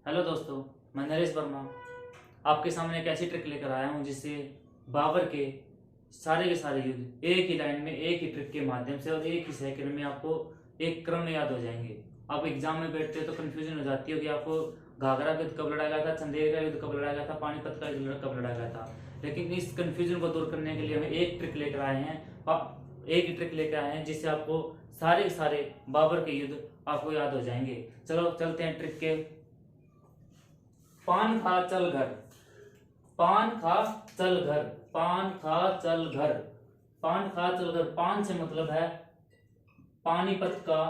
Hello दोस्तों, मैं नरेश वर्मा आपके सामने एक ऐसी ट्रिक लेकर आया हूं जिससे बाबर के सारे युद्ध एक ही लाइन में एक ही ट्रिक के माध्यम से और एक ही सेकंड में आपको एक क्रम में याद हो जाएंगे। आप एग्जाम में बैठते हो तो कंफ्यूजन हो जाती है कि आपको घाघरा का युद्ध कब लड़ा गया था, चंदेरी का युद्ध कब लड़ा गया था, पानीपत का युद्ध कब लड़ा गया था। लेकिन इस कंफ्यूजन को दूर करने के लिए हम एक ट्रिक लेकर आए हैं, एक ही ट्रिक लेकर आए हैं जिससे आपको सारे सारे बाबर के युद्ध आपको याद हो जाएंगे। चलो चलते हैं ट्रिक के। पान खा चल घर, पान खा चल घर, पान खा चल घर, पान खा चल घर। पान से मतलब है पानीपत का,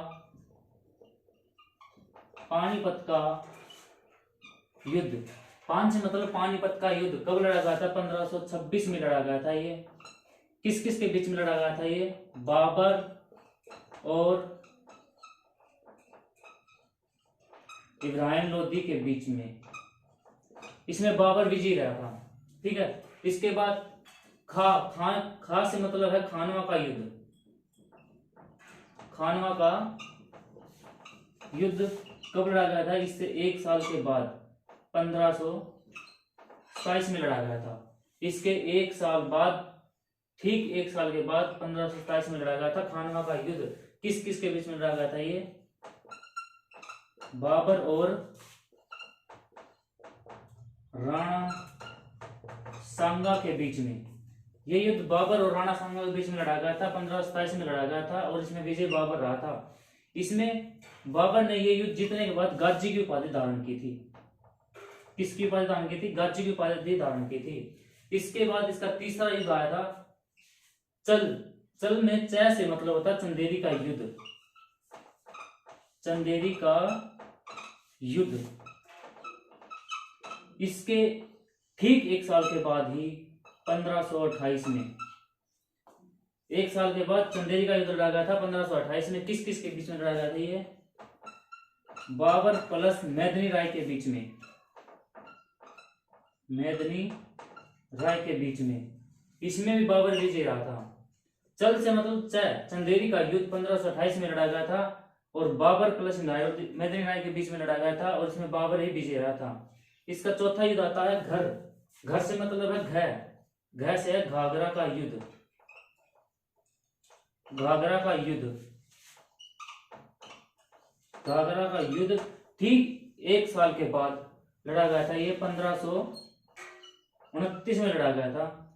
पानीपत का युद्ध। पान से मतलब पानीपत का युद्ध कब लड़ा गया था? 1526 में लड़ा गया था। ये किस किस के बीच में लड़ा गया था? ये बाबर और इब्राहिम लोदी के बीच में। इसमें बाबर विजयी रहा था। ठीक है। इसके बाद खा से मतलब है खानवा का युद्ध। खानवा का युद्ध कब लड़ा गया था? इससे एक साल के बाद 1527 में लड़ा गया था। इसके एक साल बाद, ठीक एक साल के बाद 1527 में लड़ा गया था खानवा का युद्ध। किस किस के बीच में लड़ा गया था? ये बाबर और राणा सांगा के बीच में। ये युद्ध बाबर और राणा सांगा के बीच में लड़ा गया था। 1527 में लड़ा गया था और इसमें विजय बाबर रहा था। इसमें बाबर ने ये युद्ध जीतने के बाद गाजी की उपाधि धारण की थी। किसकी उपाधि धारण की थी? गाजी की उपाधि धारण की थी। इसके बाद इसका तीसरा युद्ध आया था चल। चल में च से मतलब होता चंदेरी का युद्ध। चंदेरी का युद्ध। इसके ठीक एक साल के बाद ही 1528 में, एक साल के बाद चंदेरी का युद्ध लड़ा गया था 1528 में। किस किस के बीच में लड़ा गया था? ये बाबर प्लस मेदिनी राय के बीच में। मेदिनी राय के बीच में। इसमें भी बाबर विजय रहा था। चल से मतलब चंदेरी का युद्ध 1528 में लड़ा गया था और बाबर प्लस मेदिनी राय के बीच में लड़ा गया था और इसमें बाबर ही विजय रहा था। इसका चौथा युद्ध आता है घर। घर से मतलब है घ से है घाघरा का युद्ध। घाघरा का युद्ध। घाघरा का युद्ध ठीक एक साल के बाद लड़ा गया था। ये 1529 में लड़ा गया था।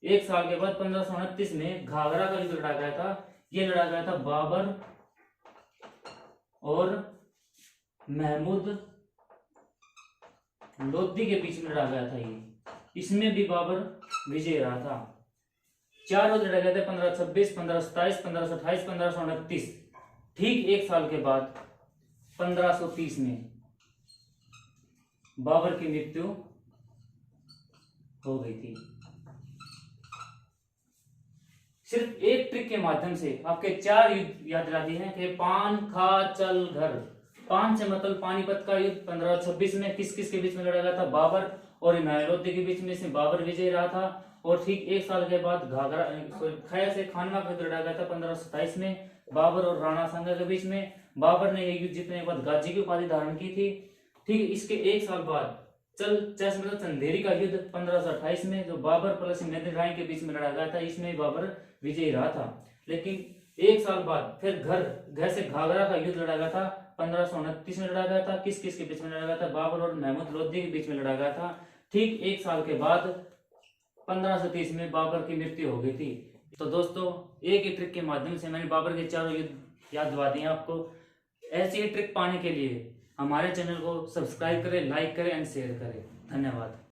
एक साल के बाद 1529 में घाघरा का युद्ध लड़ा गया था। ये लड़ा गया था बाबर और महमूद लोदी के बीच में लड़ा गया था। ये इसमें भी बाबर विजय रहा था। चार युद्ध लड़ा गया था 1526, 1527, 1528, 1529। ठीक एक साल के बाद 1530 में बाबर की मृत्यु हो गई थी। सिर्फ एक ट्रिक के माध्यम से आपके चार युद्ध याद दिला दिए हैं कि पान खा चल घर। पान से मतलब पानीपत का युद्ध 1526 में किस किस के बीच में लड़ा गया था? बाबर और इब्राहिम लोदी के बीच में। इसमें बाबर विजय रहा था। और ठीक एक साल के बाद घाघरा खैर से खानवा का युद्ध लड़ा गया था 1527 में बाबर और राणा सांगा के बीच में। बाबर ने ये युद्ध जीतने के बाद गाजी की उपाधि धारण की थी। ठीक इसके एक साल बाद मतलब चंदेरी का युद्ध 1528 में जो बाबर प्लस मेदिनी राय के बीच में लड़ा गया था, इसमें बाबर विजयी रहा था। लेकिन एक साल बाद फिर घर से घाघरा का युद्ध लड़ा गया था 1529 में लड़ा गया था। किस किस के बीच में लड़ा गया था? बाबर और महमूद लोदी के बीच में लड़ा गया था। ठीक एक साल के बाद 1530 में बाबर की मृत्यु हो गई थी। तो दोस्तों, एक ही ट्रिक के माध्यम से मैंने बाबर के चारों युद्ध याद दिवा दिए आपको। ऐसी ही ट्रिक पाने के लिए हमारे चैनल को सब्सक्राइब करें, लाइक करें एंड शेयर करें। धन्यवाद।